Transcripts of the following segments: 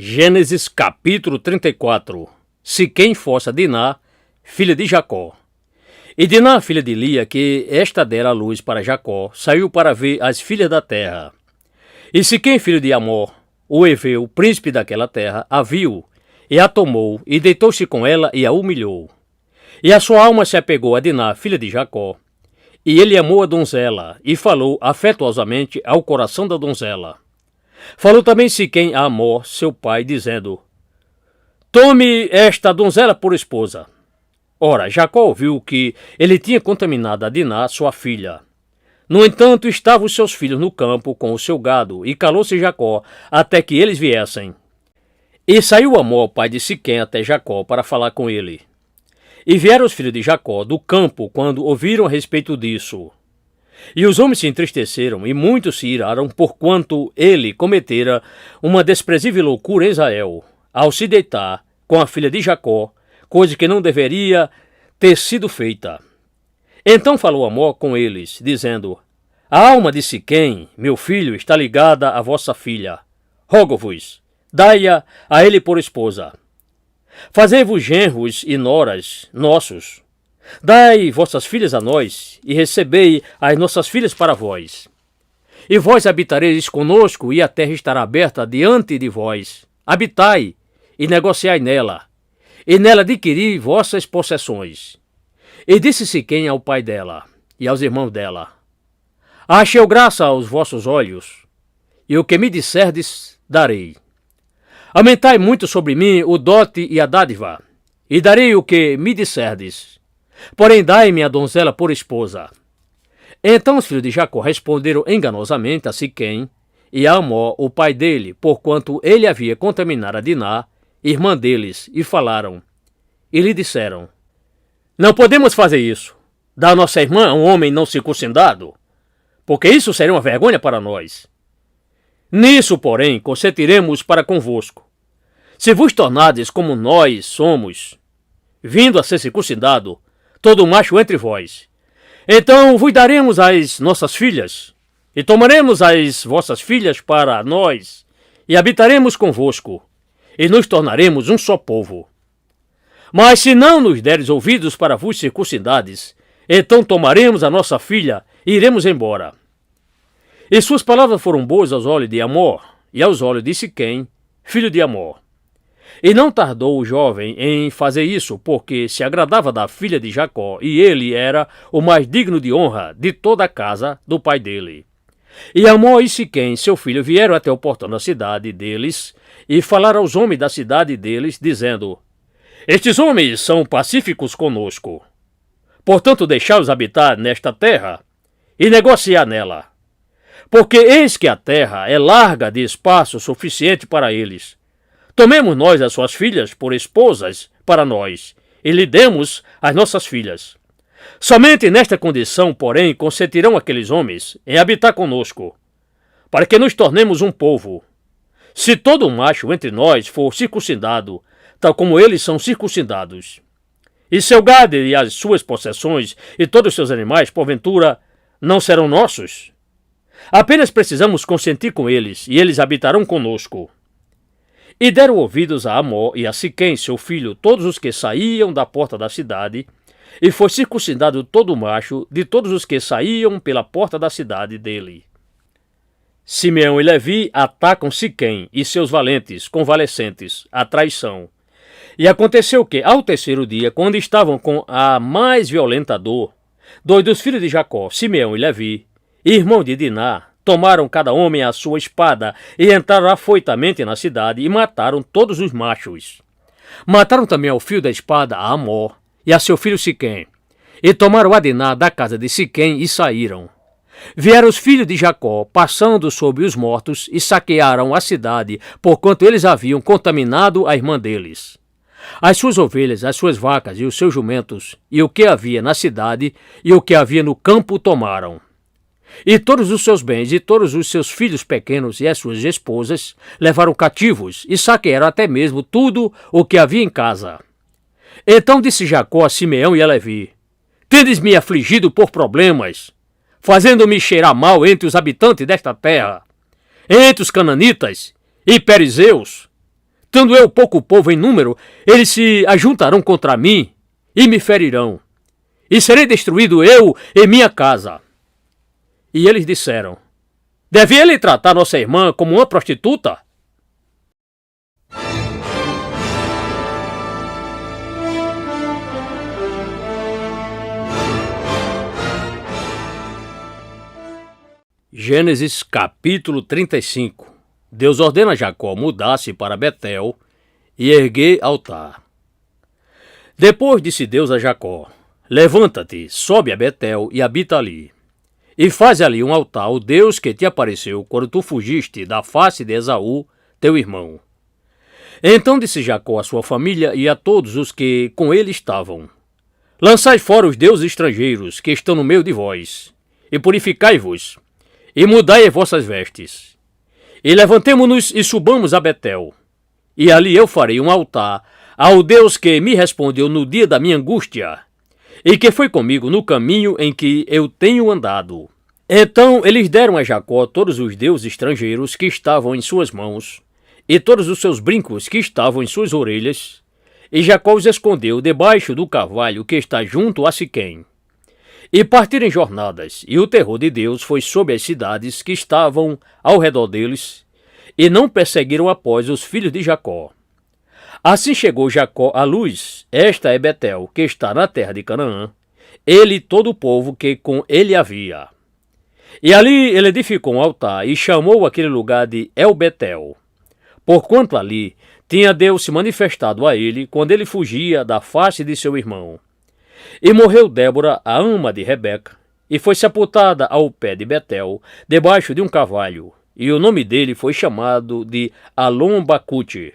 Gênesis capítulo 34. Siquém força Diná, filha de Jacó. E Diná, filha de Lia, que esta dera a luz para Jacó, saiu para ver as filhas da terra. E Siquém, filho de Amor, o Eveu, príncipe daquela terra, a viu, e a tomou, e deitou-se com ela e a humilhou. E a sua alma se apegou a Diná, filha de Jacó, e ele amou a donzela, e falou afetuosamente ao coração da donzela. Falou também Siquém a Amor, seu pai, dizendo: Tome esta donzela por esposa. Ora, Jacó ouviu que ele tinha contaminado a Diná, sua filha. No entanto, estavam os seus filhos no campo com o seu gado, e calou-se Jacó até que eles viessem. E saiu Amor, pai de Siquém, até Jacó para falar com ele. E vieram os filhos de Jacó do campo quando ouviram a respeito disso. E os homens se entristeceram, e muitos se iraram, porquanto ele cometera uma desprezível loucura em Israel, ao se deitar com a filha de Jacó, coisa que não deveria ter sido feita. Então falou Amor com eles, dizendo: A alma de Siquém, meu filho, está ligada à vossa filha. Rogo-vos, dai-a a ele por esposa. Fazei-vos genros e noras nossos. Dai vossas filhas a nós, e recebei as nossas filhas para vós. E vós habitareis conosco, e a terra estará aberta diante de vós. Habitai, e negociai nela, e nela adquiri vossas possessões. E disse Siquém ao pai dela, e aos irmãos dela: Achei graça aos vossos olhos, e o que me disserdes, darei. Aumentai muito sobre mim o dote e a dádiva, e darei o que me disserdes. Porém, dai-me a donzela por esposa. Então os filhos de Jacó responderam enganosamente a Siquém e a Amor, o pai dele, porquanto ele havia contaminado a Diná, irmã deles, e falaram. E lhe disseram: Não podemos fazer isso, dar a nossa irmã a um homem não circuncidado, porque isso seria uma vergonha para nós. Nisso, porém, consentiremos para convosco. Se vos tornardes como nós somos, vindo a ser circuncidado, todo macho entre vós, então vos daremos as nossas filhas, e tomaremos as vossas filhas para nós, e habitaremos convosco, e nos tornaremos um só povo. Mas se não nos deres ouvidos para vos circuncidades, então tomaremos a nossa filha e iremos embora. E suas palavras foram boas aos olhos de Amor, e aos olhos de Siquém, filho de Amor. E não tardou o jovem em fazer isso, porque se agradava da filha de Jacó, e ele era o mais digno de honra de toda a casa do pai dele. E Amor e Siquém, seu filho, vieram até o portão da cidade deles, e falaram aos homens da cidade deles, dizendo: Estes homens são pacíficos conosco. Portanto, deixai-os habitar nesta terra, e negociar nela. Porque eis que a terra é larga de espaço suficiente para eles. Tomemos nós as suas filhas por esposas para nós, e lhe demos as nossas filhas. Somente nesta condição, porém, consentirão aqueles homens em habitar conosco, para que nos tornemos um povo. Se todo macho entre nós for circuncidado, tal como eles são circuncidados, e seu gado e as suas possessões e todos os seus animais, porventura, não serão nossos? Apenas precisamos consentir com eles, e eles habitarão conosco. E deram ouvidos a Amor e a Siquém, seu filho, todos os que saíam da porta da cidade, e foi circuncidado todo macho de todos os que saíam pela porta da cidade dele. Simeão e Levi atacam Siquém e seus valentes, convalescentes, à traição. E aconteceu que, ao terceiro dia, quando estavam com a mais violenta dor, dois dos filhos de Jacó, Simeão e Levi, irmão de Diná, tomaram cada homem a sua espada e entraram afoitamente na cidade e mataram todos os machos. Mataram também ao fio da espada a Amor e a seu filho Siquém, e tomaram a Diná da casa de Siquém e saíram. Vieram os filhos de Jacó, passando sobre os mortos, e saquearam a cidade, porquanto eles haviam contaminado a irmã deles. As suas ovelhas, as suas vacas e os seus jumentos, e o que havia na cidade e o que havia no campo tomaram. E todos os seus bens e todos os seus filhos pequenos e as suas esposas levaram cativos e saquearam até mesmo tudo o que havia em casa. Então disse Jacó a Simeão e a Levi: Tendes-me afligido por problemas, fazendo-me cheirar mal entre os habitantes desta terra, entre os cananitas e perizeus. estando eu pouco povo em número, eles se ajuntarão contra mim e me ferirão, e serei destruído eu e minha casa. E eles disseram: deve ele tratar nossa irmã como uma prostituta? Gênesis capítulo 35. Deus ordena a Jacó mudar-se para Betel e erguer altar. Depois disse Deus a Jacó: levanta-te, sobe a Betel e habita ali. E faz ali um altar ao Deus que te apareceu quando tu fugiste da face de Esaú, teu irmão. Então disse Jacó à sua família e a todos os que com ele estavam: lançai fora os deuses estrangeiros que estão no meio de vós, e purificai-vos, e mudai as vossas vestes. E levantemo-nos e subamos a Betel. E ali eu farei um altar ao Deus que me respondeu no dia da minha angústia, e que foi comigo no caminho em que eu tenho andado. Então eles deram a Jacó todos os deuses estrangeiros que estavam em suas mãos, e todos os seus brincos que estavam em suas orelhas, e Jacó os escondeu debaixo do carvalho que está junto a Siquém. E partiram em jornadas, e o terror de Deus foi sobre as cidades que estavam ao redor deles, e não perseguiram após os filhos de Jacó. Assim chegou Jacó à luz, esta é Betel, que está na terra de Canaã, ele e todo o povo que com ele havia. E ali ele edificou um altar, e chamou aquele lugar de El-Betel, porquanto ali tinha Deus se manifestado a ele, quando ele fugia da face de seu irmão. E morreu Débora, a ama de Rebeca, e foi sepultada ao pé de Betel, debaixo de um carvalho, e o nome dele foi chamado de Alon-Bacute.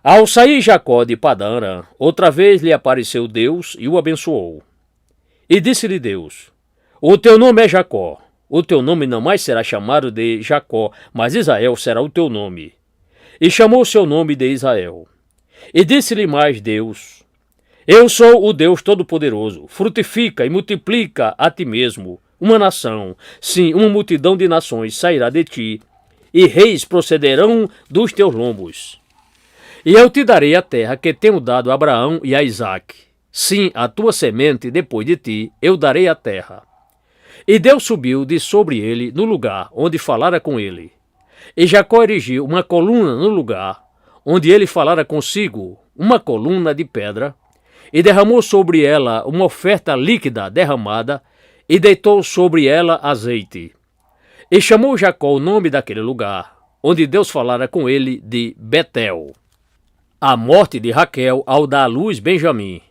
Ao sair Jacó de Padã Arã, outra vez lhe apareceu Deus e o abençoou. E disse-lhe Deus: o teu nome é Jacó, o teu nome não mais será chamado de Jacó, mas Israel será o teu nome. E chamou seu nome de Israel. E disse-lhe mais Deus: eu sou o Deus Todo-Poderoso, frutifica e multiplica a ti mesmo uma nação, sim, uma multidão de nações sairá de ti, e reis procederão dos teus lombos. E eu te darei a terra que tenho dado a Abraão e a Isaque. Sim, a tua semente depois de ti, eu darei a terra. E Deus subiu de sobre ele no lugar onde falara com ele. E Jacó erigiu uma coluna no lugar onde ele falara consigo, uma coluna de pedra, e derramou sobre ela uma oferta líquida derramada, e deitou sobre ela azeite. E chamou Jacó o nome daquele lugar, onde Deus falara com ele, de Betel. A morte de Raquel ao dar à luz Benjamim.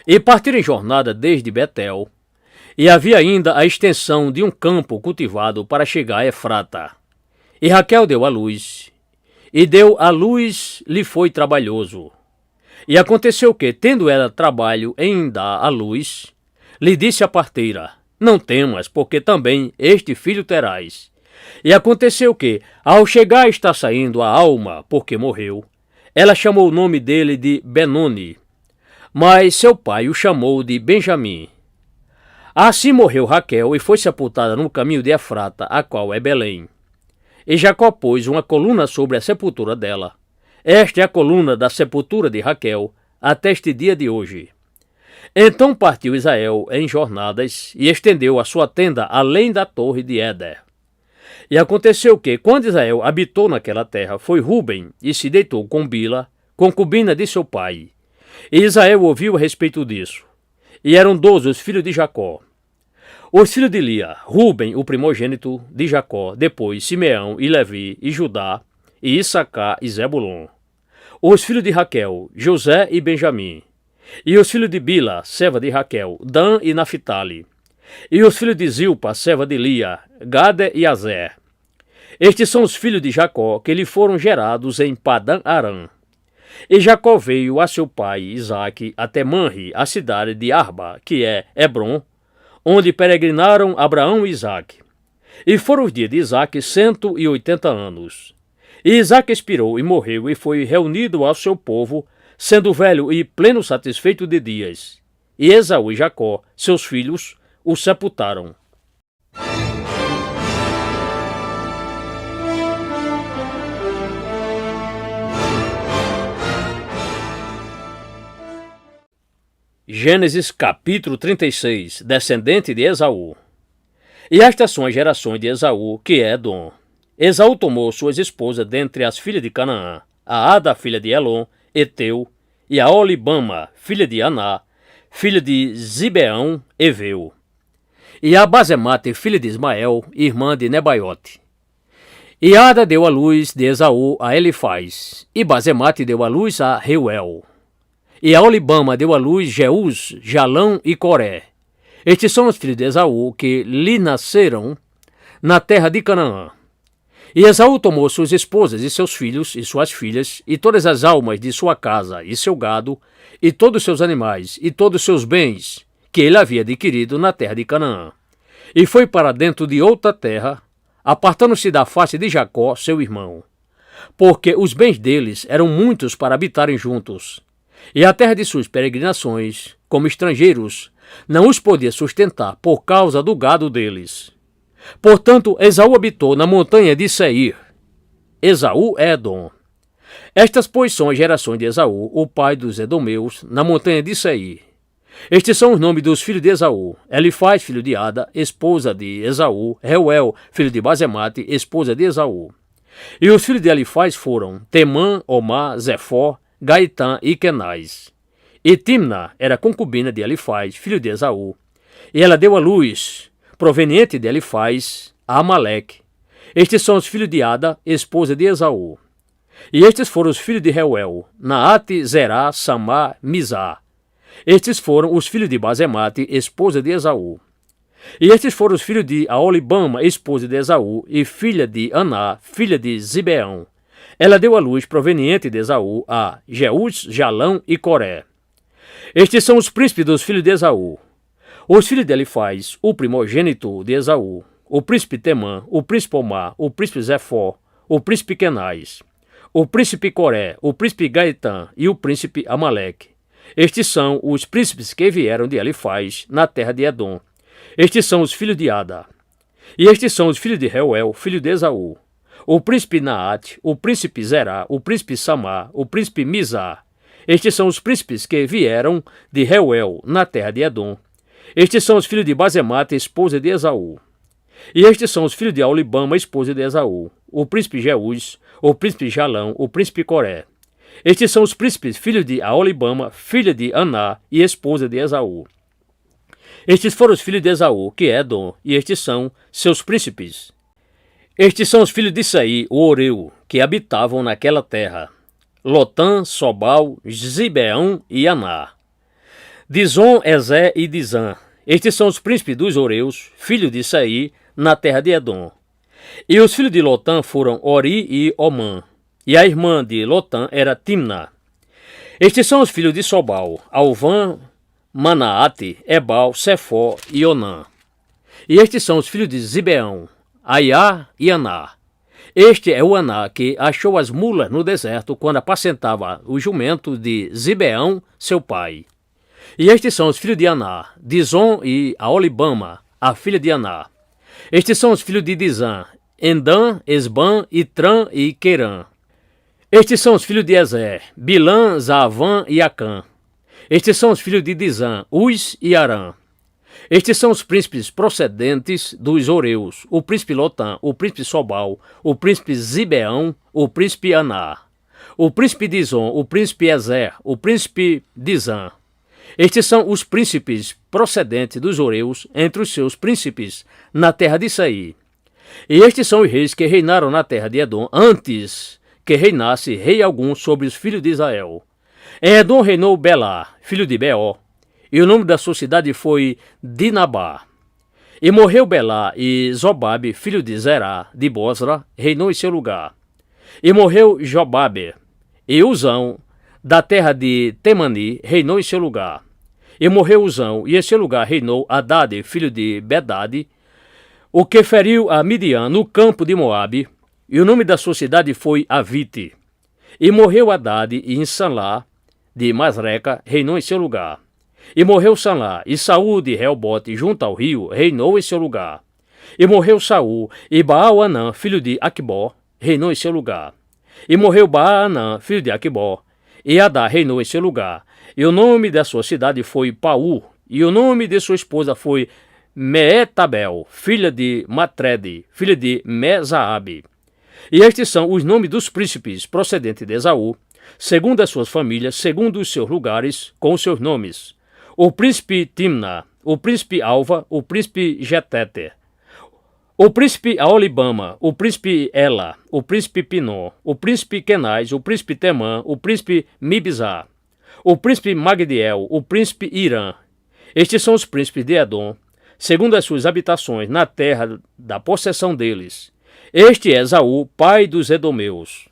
E partiram em jornada desde Betel, e havia ainda a extensão de um campo cultivado para chegar a Efrata. E Raquel deu à luz, e deu à luz lhe foi trabalhoso. E aconteceu que, tendo ela trabalho em dar à luz, lhe disse a parteira: não temas, porque também este filho terás. E aconteceu que, ao chegar está saindo a alma, porque morreu, ela chamou o nome dele de Benoni, mas seu pai o chamou de Benjamim. Assim morreu Raquel e foi sepultada no caminho de Efrata, a qual é Belém. E Jacó pôs uma coluna sobre a sepultura dela. Esta é a coluna da sepultura de Raquel, até este dia de hoje. Então partiu Israel em jornadas e estendeu a sua tenda além da torre de Éder. E aconteceu que, quando Israel habitou naquela terra, foi Ruben e se deitou com Bila, concubina de seu pai. E Israel ouviu a respeito disso. E eram 12 os filhos de Jacó. Os filhos de Lia: Ruben, o primogênito de Jacó, depois Simeão e Levi e Judá, e Issacar e Zebulon. Os filhos de Raquel: José e Benjamim. E os filhos de Bila, serva de Raquel: Dan e Naphtali. E os filhos de Zilpa, serva de Lia: Gade e Azer. Estes são os filhos de Jacó, que lhe foram gerados em Padã Arã. E Jacó veio a seu pai Isaque até Manre, a cidade de Arba, que é Hebrom, onde peregrinaram Abraão e Isaque. E foram os dias de Isaque 180 anos. E Isaque expirou e morreu, e foi reunido ao seu povo, sendo velho e pleno satisfeito de dias. E Esaú e Jacó, seus filhos, o sepultaram. Gênesis capítulo 36, descendente de Esaú. E estas são as gerações de Esaú, que é Edom. Esaú tomou suas esposas dentre as filhas de Canaã, a Ada, filha de Elon, Eteu, e a Olibama, filha de Aná, filha de Zibeão, Eveu. E a Basemate, filha de Ismael, irmã de Nebaiote. E Ada deu à luz de Esaú a Elifaz, e Basemate deu à luz a Reuel. E a Olibama deu à luz Jeús, Jalão e Coré. Estes são os filhos de Esaú que lhe nasceram na terra de Canaã. E Esaú tomou suas esposas e seus filhos e suas filhas, e todas as almas de sua casa e seu gado, e todos os seus animais, e todos os seus bens, que ele havia adquirido na terra de Canaã. E foi para dentro de outra terra, apartando-se da face de Jacó, seu irmão. Porque os bens deles eram muitos para habitarem juntos. E a terra de suas peregrinações, como estrangeiros, não os podia sustentar por causa do gado deles. Portanto, Esaú habitou na montanha de Seir. Esaú é Edom. Estas, pois, são as gerações de Esaú, o pai dos edomeus, na montanha de Seir. Estes são os nomes dos filhos de Esaú: Elifaz, filho de Ada, esposa de Esaú; Reuel, filho de Basemate, esposa de Esaú. E os filhos de Elifaz foram Temã, Omar, Zefó, Gaitã e Kenaz. E Timna era concubina de Elifaz, filho de Esaú. E ela deu à luz, proveniente de Elifaz, a Amaleque. Estes são os filhos de Ada, esposa de Esaú. E estes foram os filhos de Reuel: Naate, Zerá, Samá, Mizá. Estes foram os filhos de Basemate, esposa de Esaú. E estes foram os filhos de Aolibama, esposa de Esaú, e filha de Aná, filha de Zibeão. Ela deu à luz, proveniente de Esaú, a Jeús, Jalão e Coré. Estes são os príncipes dos filhos de Esaú: os filhos de Elifaz, o primogênito de Esaú, o príncipe Temã, o príncipe Omar, o príncipe Zefó, o príncipe Kenaz, o príncipe Coré, o príncipe Gaitã e o príncipe Amaleque. Estes são os príncipes que vieram de Elifaz, na terra de Edom. Estes são os filhos de Ada. E estes são os filhos de Reuel, filho de Esaú: o príncipe Naate, o príncipe Zerá, o príncipe Samá, o príncipe Mizá. Estes são os príncipes que vieram de Reuel, na terra de Edom. Estes são os filhos de Basemate, esposa de Esaú. E estes são os filhos de Aolibama, esposa de Esaú: o príncipe Jeús, o príncipe Jalão, o príncipe Coré. Estes são os príncipes, filhos de Aolibama, filha de Aná e esposa de Esaú. Estes foram os filhos de Esaú, que é Edom, e estes são seus príncipes. Estes são os filhos de Saí, o Oreu, que habitavam naquela terra: Lotã, Sobal, Zibeão e Aná. Dizon, Ezé e Dizã. Estes são os príncipes dos Oreus, filhos de Saí, na terra de Edom. E os filhos de Lotã foram Ori e Omã. E a irmã de Lotã era Timna. Estes são os filhos de Sobal: Alvã, Manaate, Ebal, Sefó e Onã. E estes são os filhos de Zibeão: Aiá e Aná. Este é o Aná que achou as mulas no deserto quando apacentava o jumento de Zibeão, seu pai. E estes são os filhos de Aná: Dizon e Aolibama, a filha de Aná. Estes são os filhos de Dizã: Endã, Esbã, Itrã e Querã. Estes são os filhos de Ezer: Bilã, Zaavã e Acã. Estes são os filhos de Dizã: Uz e Arã. Estes são os príncipes procedentes dos Oreus: o príncipe Lotã, o príncipe Sobal, o príncipe Zibeão, o príncipe Aná, o príncipe Dizon, o príncipe Ezer, o príncipe Dizã. Estes são os príncipes procedentes dos Oreus entre os seus príncipes na terra de Saí. E estes são os reis que reinaram na terra de Edom antes que reinasse rei algum sobre os filhos de Israel. Em Edom reinou Belá, filho de Beó, e o nome da sua cidade foi Dinabá. E morreu Belá, e Zobabe, filho de Zerá, de Bosra, reinou em seu lugar. E morreu Jobabe, e Uzão, da terra de Temani, reinou em seu lugar. E morreu Uzão, e em seu lugar reinou Hadade, filho de Bedade, o que feriu a Midian no campo de Moabe, e o nome da sua cidade foi Avite. E morreu Hadade, e em Sanlá, de Masreca, reinou em seu lugar. E morreu Sanlá, e Saul de Reobote, junto ao rio, reinou em seu lugar. E morreu Saul, e Baal-Anã, filho de Aquibó, reinou em seu lugar. E morreu Baal-Anã, filho de Aquibó, e Adá reinou em seu lugar. E o nome da sua cidade foi Paú, e o nome de sua esposa foi Meetabel, filha de Matrede, filha de Mesaabe. E estes são os nomes dos príncipes procedentes de Esaú, segundo as suas famílias, segundo os seus lugares, com os seus nomes: o príncipe Timna, o príncipe Alva, o príncipe Jetete, o príncipe Aolibama, o príncipe Ela, o príncipe Pinom, o príncipe Kenaz, o príncipe Temã, o príncipe Mibzar, o príncipe Magdiel, o príncipe Irã. Estes são os príncipes de Edom, segundo as suas habitações, na terra da possessão deles. Este é Esaú, pai dos edomeus.